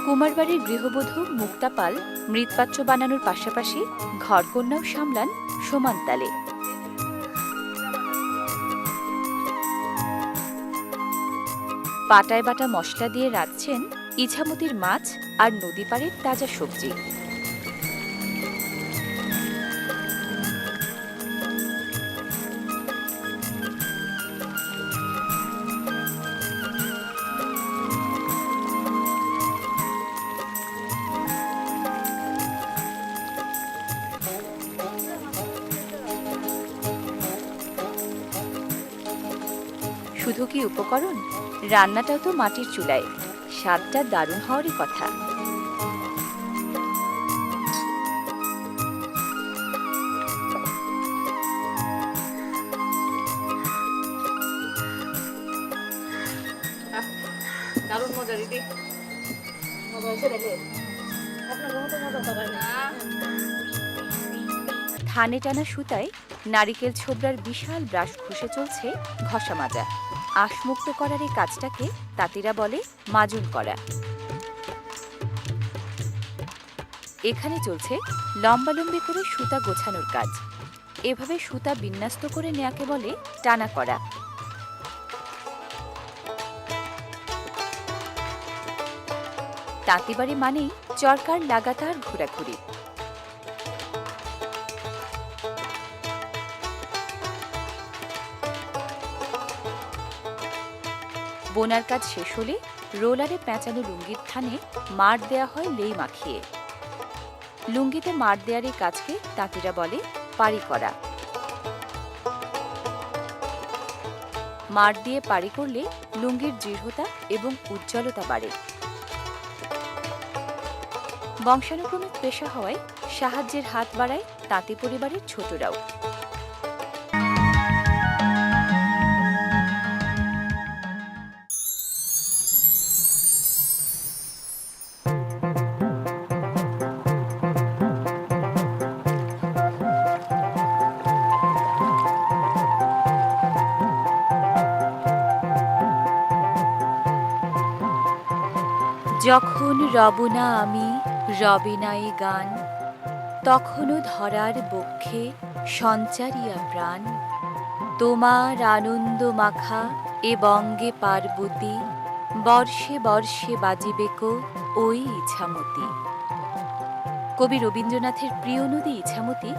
কুমারবাড়ির গৃহবধূ মুক্তা পাল মৃৎপাত্র বানানোর পাশাপাশি ঘরকন্যাও সামলান সমান তালে। পাটায় বাটা মশলা দিয়ে রাঁধছেন ইছামতির মাছ আর নদী পাড়ের তাজা সবজি। শুধু কি উপকরণ, রান্নাটাও তো মাটির চুলায়, স্বাদটা দারুণ হওয়ারই কথা। দারুণ মজা দিদি, মজা হয়েছে দেখে আপনার মতো মজা পাবেন না। থানে টানা সুতায় নারিকেল ছোবড়ার বিশাল ব্রাশ ঘষে চলছে ঘষা মাজা। আঁশমুক্ত করার এই কাজটাকে তাঁতিরা বলে মাজুন করা। এখানে চলছে লম্বালম্বি করে সুতা গোছানোর কাজ। এভাবে সুতা বিন্যস্ত করে নেয়াকে বলে টানা করা। তাঁতিবাড়ি মানেই চরকার লাগাতার ঘোরাঘুরি। বোনার কাজ শেষ হলে রোলারে পেঁচানো লুঙ্গির থানে মার দেয়া হয় লেই মাখিয়ে। লুঙ্গিতে মার দেয়ার এই কাজকে তাঁতিরা বলে পাড়ি করা। মার দিয়ে পাড়ি করলে লুঙ্গির দৃঢ়তা এবং উজ্জ্বলতা বাড়ে। বংশানুক্রমিক পেশা হওয়ায় সাহায্যের হাত বাড়ায় তাঁতি পরিবারের ছোটরাও। যখন রবনা আমি রবিনাই গান, তখনও ধরার বক্ষে সঞ্চারিয়া প্রাণ। তোমার আনন্দ মাখা এ বঙ্গে পার্বতী, বর্ষে বর্ষে বাজিবেকো ওই ইছামতি। কবি রবীন্দ্রনাথের প্রিয় নদী ইছামতি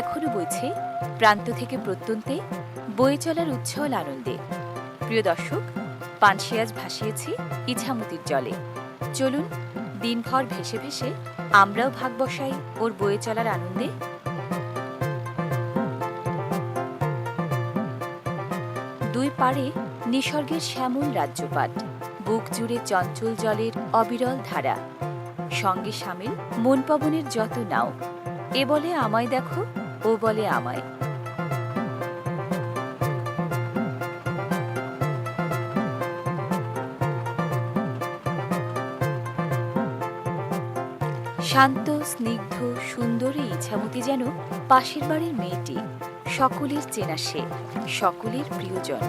এখনো বইছে প্রান্ত থেকে প্রত্যন্তে, বয়ে চলার উচ্ছল আনন্দে। প্রিয় দর্শক, পানসি আজ ভাসিয়েছি ইছামতির জলে। চলুন দিনভর ভেসে ভেসে আমরাও ভাগ বসাই ওর বয়ে চলার আনন্দে। দুই পাড়ে নিসর্গের শ্যামল রাজ্যপাট, বুক জুড়ে চঞ্চল জলের অবিরল ধারা, সঙ্গে সামিল মন পবনের যত নাও। এ বলে আমায় দেখো, ও বলে আমায়। শান্ত, স্নিগ্ধ, সুন্দরী ইছামতি যেন পাশের বাড়ির মেয়েটি, সকলের চেনা সে, সকলের প্রিয়জন।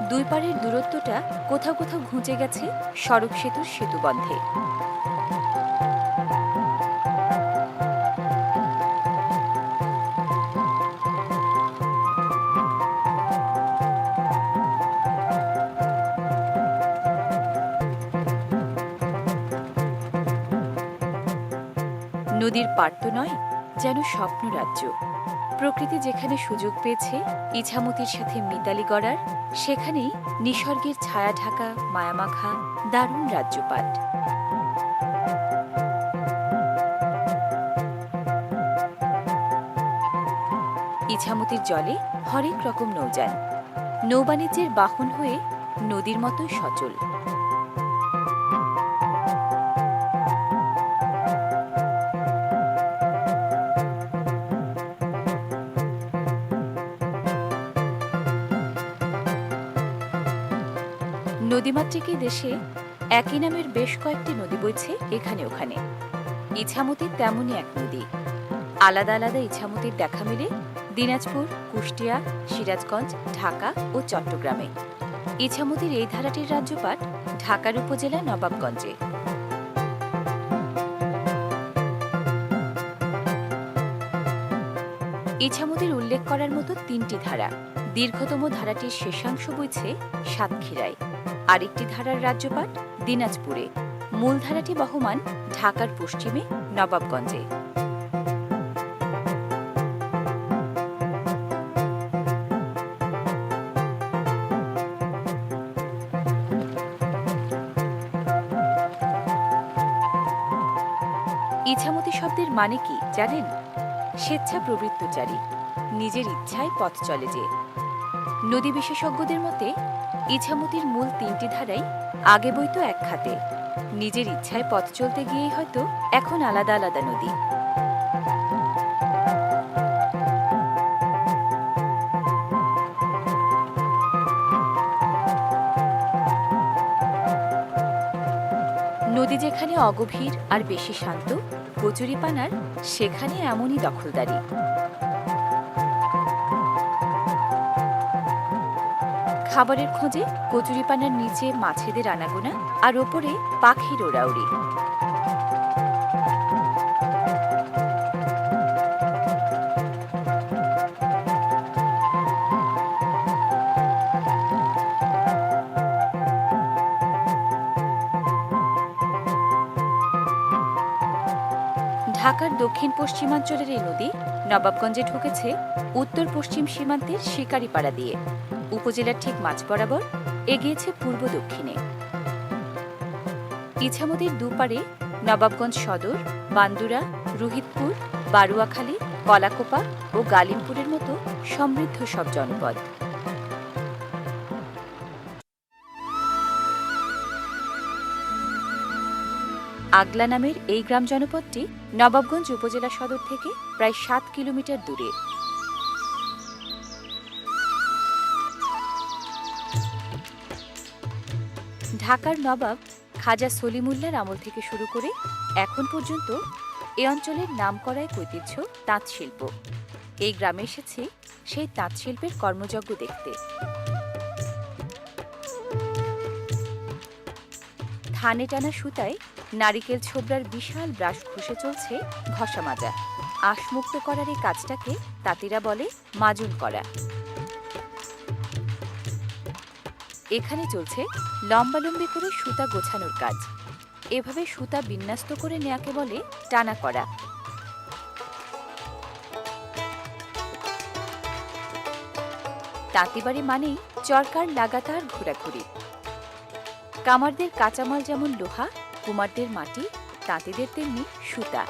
দুই পাড়ের দূরত্বটা কোথাও কোথাও ঘুঁচে গেছে সড়ক সেতুর সেতুবন্ধে। নদীর পাড় তো নয়, যেন স্বপ্নরাজ্য। প্রকৃতি যেখানে সুযোগ পেয়েছে ইছামতির সাথে মিতালি গড়ার, সেখানেই নিসর্গের ছায়া ঢাকা মায়ামাখা দারুণ রাজ্যপাট। ইছামতির জলে হরেক রকম নৌযান, নৌবাণিজ্যের বাহন হয়ে নদীর মতোই সচল। নদীমাতৃক এই দেশে একই নামের বেশ কয়েকটি নদী বইছে এখানে ওখানে। ইছামতি তেমনই এক নদী। আলাদা আলাদা ইছামতির দেখা মেলে দিনাজপুর, কুষ্টিয়া, সিরাজগঞ্জ, ঢাকা ও চট্টগ্রামে। ইছামতির এই ধারাটির রাজ্যপাট ঢাকার উপজেলা নবাবগঞ্জে। ইছামতির উল্লেখ করার মতো ৩টি ধারা। দীর্ঘতম ধারাটির শেষাংশ বইছে সাতক্ষীরায়। আরেকটি ধারার রাজ্যপাট দিনাজপুরে। মূল ধারাটি বহমান ঢাকার পশ্চিমে নবাবগঞ্জে। ইছামতি শব্দের মানে কি জানেন? স্বেচ্ছা প্রবৃত্তচারী, নিজের ইচ্ছায় পথ চলে যে। নদী বিশেষজ্ঞদের মতে ইছামতির মূল ৩টি ধারাই আগে বইতো এক খাতে। নিজের ইচ্ছায় পথ চলতে গিয়েই হয়তো এখন আলাদা আলাদা নদী। নদী যেখানে অগভীর আর বেশি শান্ত, কচুরিপানার সেখানে এমনই দখলদারি। খাবারের খোঁজে কচুরিপানার নিচে মাছেদের আনাগোনা, আর ওপরে পাখির ওড়াউড়ি। ঢাকার দক্ষিণ পশ্চিমাঞ্চলের এই নদী নবাবগঞ্জে ঢুকেছে উত্তর পশ্চিম সীমান্তের শিকারিপাড়া দিয়ে। উপজেলার ঠিক মাঝ বরাবর এগিয়েছে পূর্ব দক্ষিণে। ইছামতির দুপারে নবাবগঞ্জ সদর, বান্দুরা, রুহিতপুর, বারুয়াখালী, কলাকোপা ও গালিমপুরের মতো সমৃদ্ধ সব জনপদ। আগলা নামের এই গ্রাম জনপদটি নবাবগঞ্জ উপজেলা সদর থেকে প্রায় ৭ কিলোমিটার দূরে। ঢাকার নবাব খাজা সলিমুল্লাহর আমল থেকে শুরু করে এখন পর্যন্ত এ অঞ্চলের নামকরা এক ঐতিহ্য তাঁত শিল্প। এই গ্রামে এসেছি সেই তাঁত শিল্পের কর্মযজ্ঞ দেখতে। ধানে টানা সুতায় নারিকেল ছোবড়ার বিশাল ব্রাশ ঘষে চলছে ঘষা মাজা। আঁশমুক্ত করার এই কাজটাকে তাঁতিরা বলে মাজুন করা। এখানে চলছে লম্বালম্বি করে সুতা গোছানোর কাজ। এভাবে সুতা বিন্যস্ত করে নেয়াকে বলে টানা করা। তাঁতিবাড়ি মানেই চরকার লাগাতার ঘোরাঘুরি। কামারদের কাঁচামাল যেমন লোহা, কুমারদের মাটি, তাঁতিদের তেমনি সুতা।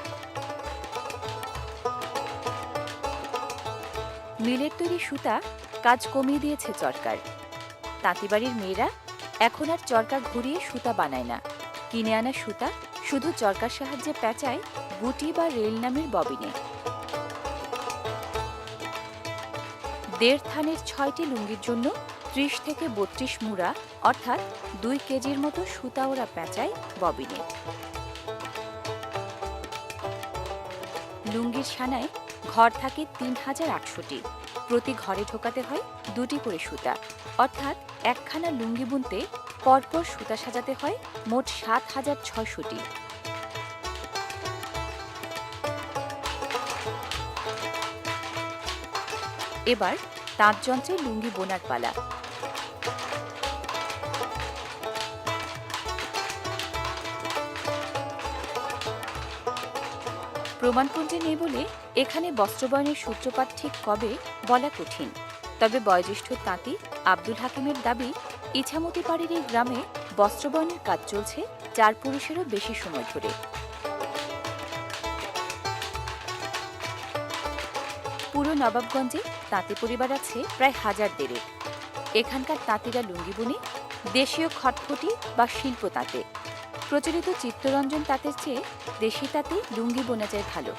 মিলের তৈরি সুতা কাজ কমিয়ে দিয়েছে চরকার। তাঁতিবাড়ির মেয়েরা এখন আর চরকা ঘুরিয়ে সুতা বানায় না। কিনে আনা সুতা শুধু চরকার সাহায্যে পেঁচায় গুটি বা রেল নামের ববিনে। ১.৫ থানের ৬টি লুঙ্গির জন্য ৩০ থেকে ৩২ মুড়া অর্থাৎ ২ কেজির মতো সুতা ওরা পেঁচায় ববিনে। লুঙ্গির সানায় ঘর থাকে ৩,৮০০টি। প্রতি ঘরে ঢোকাতে হয় ২টি করে সুতা, অর্থাৎ একখানা লুঙ্গি বুনতে পরপর সুতা সাজাতে হয় মোট ৭,৬০০টি। এবার তাঁতযন্ত্রে লুঙ্গি বোনার পালা। প্রমাণপঞ্জে নেই বলে এখানে বস্ত্রবয়নের সূত্রপাত ঠিক কবে বলা কঠিন। তবে বয়োজ্যেষ্ঠ তাঁতি আব্দুল হাকিমের দাবি, ইছামতি পাড়ের এই গ্রামে বস্ত্রবয়নের কাজ চলছে ৪ পুরুষেরও বেশি সময় ধরে। পুরো নবাবগঞ্জে তাঁতি পরিবার আছে প্রায় ১,০০০। এখানকার তাঁতিরা লুঙ্গি বুনে দেশীয় খটখটি বা শিল্প তাঁতে। প্রচলিত চিত্তরঞ্জন তাঁতের চেয়ে দেশি তাঁতে লুঙ্গি বোনা যায় ভালো।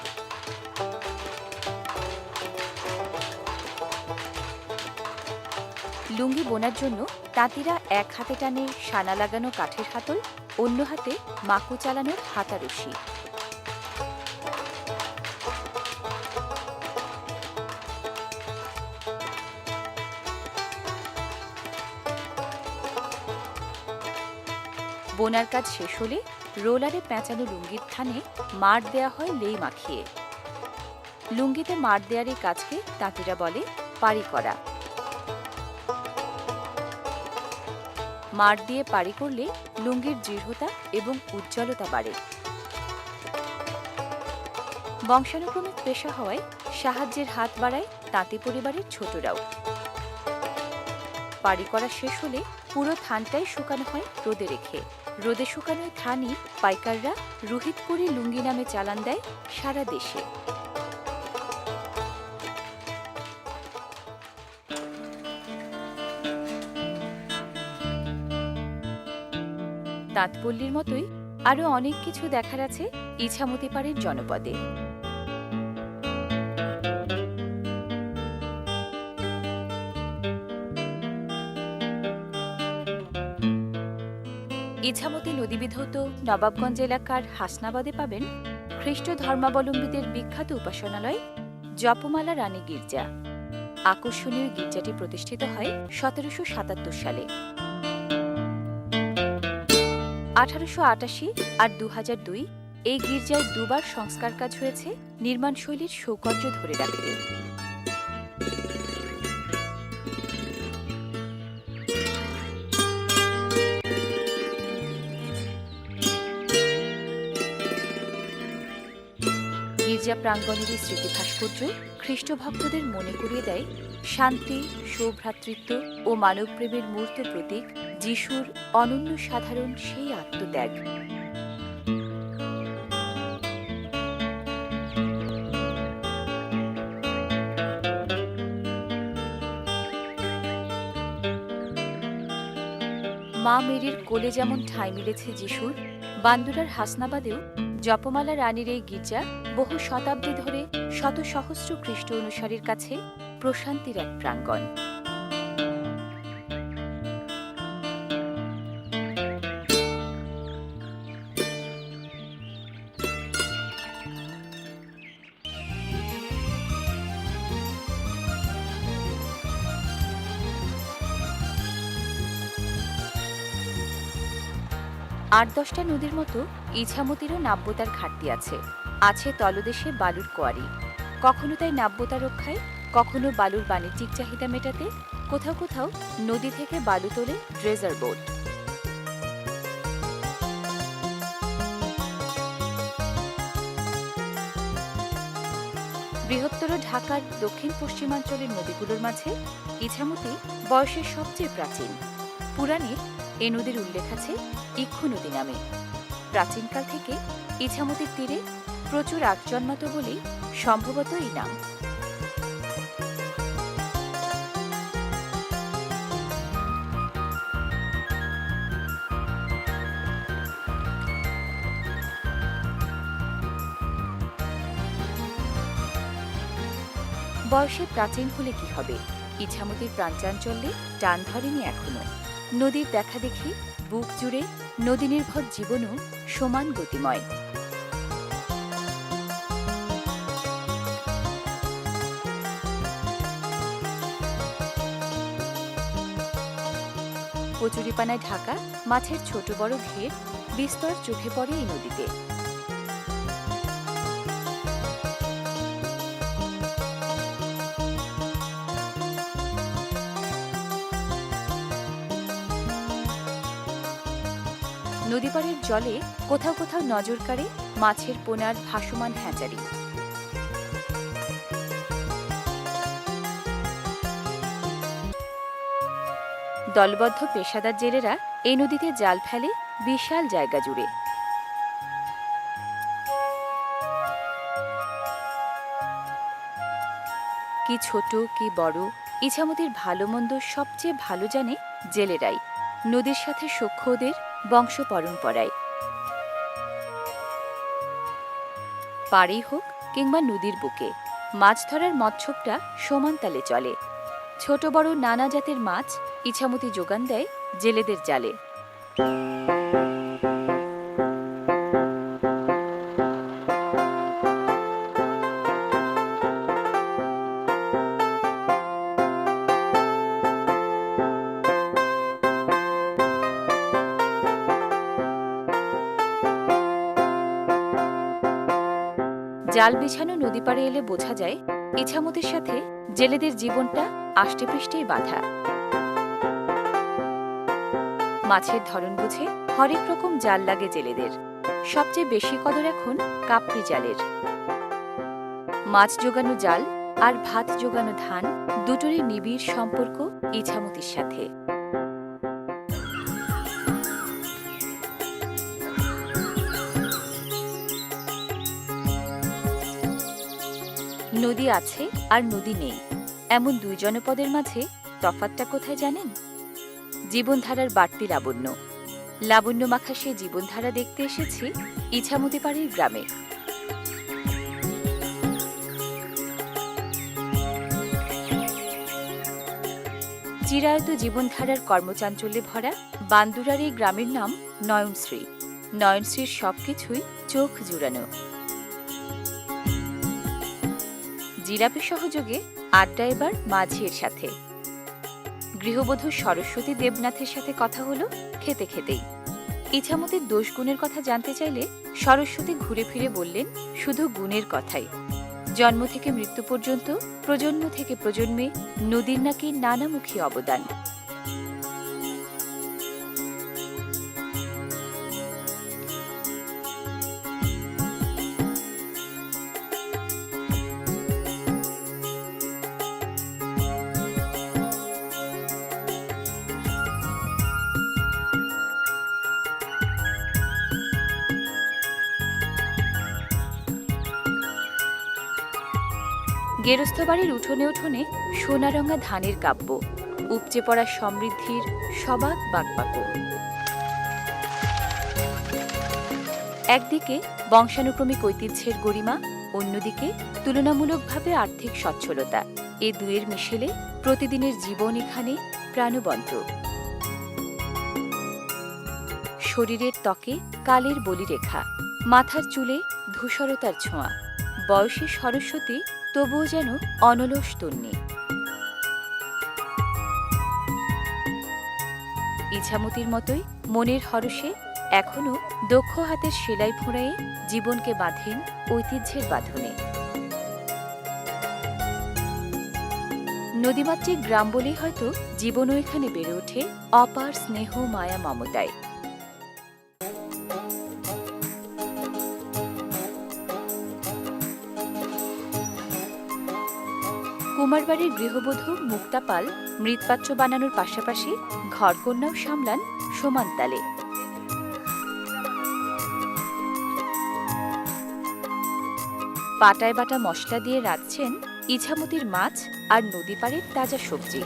লুঙ্গি বোনার জন্য তাঁতিরা এক হাতে টানে সানা লাগানো কাঠের হাতল, অন্য হাতে মাকু চালানোর হাতা রশি। বোনার কাজ শেষ হলে রোলারে পেঁচানো লুঙ্গির থানে মাড় দেয়া হয় লেই মাখিয়ে। লুঙ্গিতে মাড় দেয়ার এই কাজকে তাঁতিরা বলে পাড়ি করা। মাড় দিয়ে পাড়ি করলে লুঙ্গির দৃঢ়তা এবং উজ্জ্বলতা বাড়ে। বংশানুক্রমিক পেশা হওয়ায় সাহায্যের হাত বাড়ায় তাঁতি পরিবারের ছোটরাও। পাড়ি করা শেষ হলে পুরো থানটাই শুকানো হয় রোদে রেখে। রোদে শুকানোয় থানই পাইকাররা রোহিতপুরি লুঙ্গি নামে চালান দেয় সারা দেশে। তাঁতপল্লীর মতোই আরও অনেক কিছু দেখার আছে ইছামতি পাড়ের জনপদে। ইছামতি নদীবিধৌত নবাবগঞ্জ এলাকার হাসনাবাদে পাবেন খ্রিস্ট ধর্মাবলম্বীদের বিখ্যাত উপাসনালয় জপমালা রানী গির্জা। আকর্ষণীয় গির্জাটি প্রতিষ্ঠিত হয় ১৭৭৭ সালে। ১৮৮৮ আর ২০০২ এই গির্জায় দুবার সংস্কার কাজ হয়েছে নির্মাণশৈলীর সৌকর্য ধরে রাখতে। গির্জা প্রাঙ্গণের এই স্মৃতি ভাস্কর্য খ্রিস্ট ভক্তদের মনে করিয়ে দেয় শান্তি, সৌভ্রাতৃত্ব ও মানবপ্রেমের মূর্ত প্রতীক যিশুর অনন্য সাধারণ সেই আত্মত্যাগ। মা মেরির কোলে যেমন ঠাঁই মিলেছে যিশুর, বান্দুরার হাসনাবাদেও জপমালা রানীর এই গির্জা বহু শতাব্দী ধরে শত সহস্র খ্রিস্ট অনুসারীর কাছে প্রশান্তির এক প্রাঙ্গণ। আট ১০টা নদীর মতো ইছামতিরও নাব্যতার ঘাটতি আছে। আছে তলদেশে বালুর কোয়ারি, কখনো তাই নাব্যতা রক্ষায়, কখনো বালুর বাণিজ্যিক চাহিদা মেটাতে, কোথাও কোথাও নদী থেকে বালু তোলে ড্রেজার বোট। বৃহত্তর ঢাকার দক্ষিণ পশ্চিমাঞ্চলের নদীগুলোর মাঝে ইছামতি বয়সের সবচেয়ে প্রাচীন। পুরাণে এ নদীর উল্লেখ আছে ইক্ষু নদী নামে। প্রাচীনকাল থেকে ইছামতির তীরে প্রচুর আখ জন্মাত বলেই সম্ভবত এই নাম। বয়সে প্রাচীন হলে কি হবে, ইছামতির প্রাঞ্চাঞ্চলে টান ধরেনি এখনো। নদীর দেখা দেখি বুক জুড়ে নদী নির্ভর জীবনও সমান গতিময়। কচুরিপানায় ঢাকা মাছের ছোট বড় ঘের বিস্তর চোখে পড়ে এই নদীতে। নদীপাড়ের জলে কোথাও কোথাও নজর কাড়ে মাছের পোনার ভাসমান হ্যাচারি। দলবদ্ধ পেশাদার জেলেরা এই নদীতে জাল ফেলে বিশাল জায়গা জুড়ে। কি ছোট কি বড়, ইছামতির ভালো মন্দ সবচেয়ে ভালো জানে জেলেরাই। নদীর সাথে সখ্য ওদের বংশ পরম্পরায়। পাড়েই হোক কিংবা নদীর বুকে, মাছ ধরার মৎস্যটা সমান তালে চলে। ছোট বড় নানা জাতের মাছ ইছামতি যোগান দেয় জেলেদের জালে। জাল বিছানো নদী পাড়ে এলে বোঝা যায় ইছামতির সাথে জেলেদের জীবনটা আষ্টেপৃষ্টেই বাঁধা। মাছের ধরন বুঝে হরেক রকম জাল লাগে জেলেদের। সবচেয়ে বেশি কদর এখন কাপড়ি জালের। মাছ জোগানো জাল আর ভাত জোগানো ধান দুটোরই নিবিড় সম্পর্ক ইছামতির সাথে। নদী আছে আর নদী নেই, এমন দুই জনপদের মাঝে তফাৎটা কোথায় জানেন? জীবনধারার বাড়তি লাবণ্য। লাবণ্য মাখা সে জীবনধারা দেখতে এসেছি ইছামতি পাড়ের গ্রামে। চিরায়ত জীবনধারার কর্মচাঞ্চল্যে ভরা বান্দুরার এই গ্রামের নাম নয়নশ্রী। নয়নশ্রীর সবকিছুই চোখ জুড়ানো। জিলাপি সহযোগে আড্ডা এবার মাঝির সাথে। গৃহবধূ সরস্বতী দেবনাথের সাথে কথা হলো খেতে খেতেই। ইছামতির দোষ গুণের কথা জানতে চাইলে সরস্বতী ঘুরে ফিরে বললেন শুধু গুণের কথাই। জন্ম থেকে মৃত্যু পর্যন্ত প্রজন্ম থেকে প্রজন্মে নদীর নাকি নানামুখী অবদান। গেরস্থ বাড়ির উঠোনে উঠোনে সোনারঙা ধানের কাব্য, উপচে পড়া সমৃদ্ধির সবাক বাকবাকো। একদিকে বংশানুক্রমিক ঐতিহ্যের গরিমা, অন্যদিকে তুলনামূলকভাবে আর্থিক সচ্ছলতা। এ দুয়ের মিশেলে প্রতিদিনের জীবন এখানে প্রাণবন্ত। শরীরের ত্বকে কালের বলিরেখা, মাথার চুলে ধূসরতার ছোঁয়া। বয়সী সরস্বতী তবুও যেন অনলস তন্নি। ইছামতির মতোই মনের হরষে এখনো দক্ষ হাতের সেলাই ফোঁড়ায়ে জীবনকে বাঁধেন ঐতিহ্যের বাঁধনে। নদীমাতৃক গ্রাম বলেই হয়তো জীবনও এখানে বেড়ে ওঠে অপার স্নেহ মায়া মমতায়। কুমারবাড়ির গৃহবধূ মুক্তা পাল মৃৎপাত্র বানানোর পাশাপাশি ঘরকন্যাও সামলান সমান তালে। পাটায় বাটা মশলা দিয়ে রাঁধছেন ইছামতির মাছ আর নদী পাড়ের তাজা সবজি।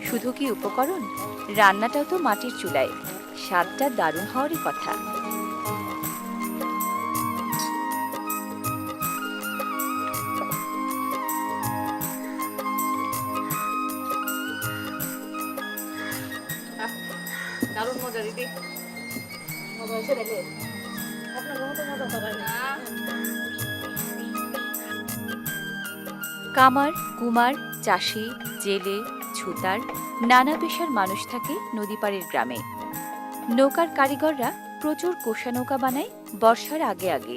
শুধু কি উপকরণ, রান্নাটাও তো মাটির চুলায়। স্বাদটা দারুণ হওয়ারই কথা। দারুণ মজা দিদি। মজা হয়েছে দেখে আপনার মতো মজা পাবেন না। কামার, কুমার, চাষি, জেলে, ছুতার নানা পেশার মানুষ থাকে নদীপাড়ের গ্রামে। নৌকার কারিগররা প্রচুর কোষা নৌকা বানায় বর্ষার আগে আগে।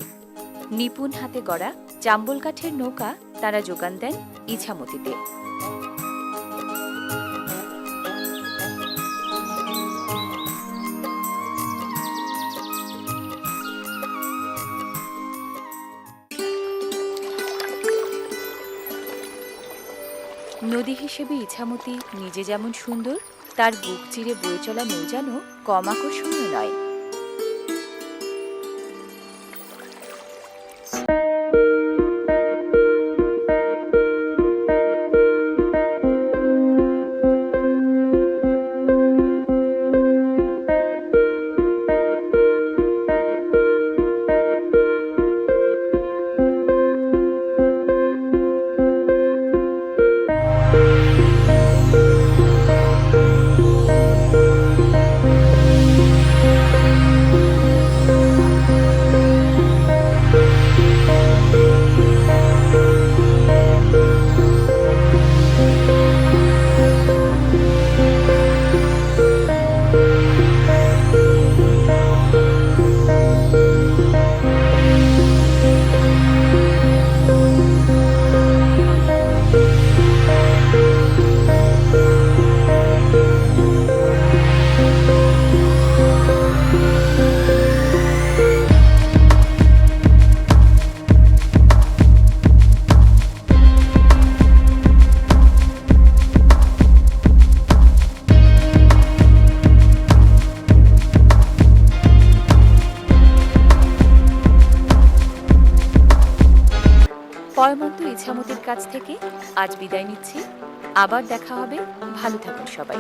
নিপুণ হাতে গড়া চাম্বল কাঠের নৌকা তারা যোগান দেন ইছামতিতে। নদী হিসেবে ইছামতি নিজে যেমন সুন্দর, তার বুক চিরে বয়ে চলা নৌযানও কম আকর্ষণীয় নয়। ইছামতির কাছ থেকে আজ বিদায় নিচ্ছি। আবার দেখা হবে। ভালো থাকুন সবাই।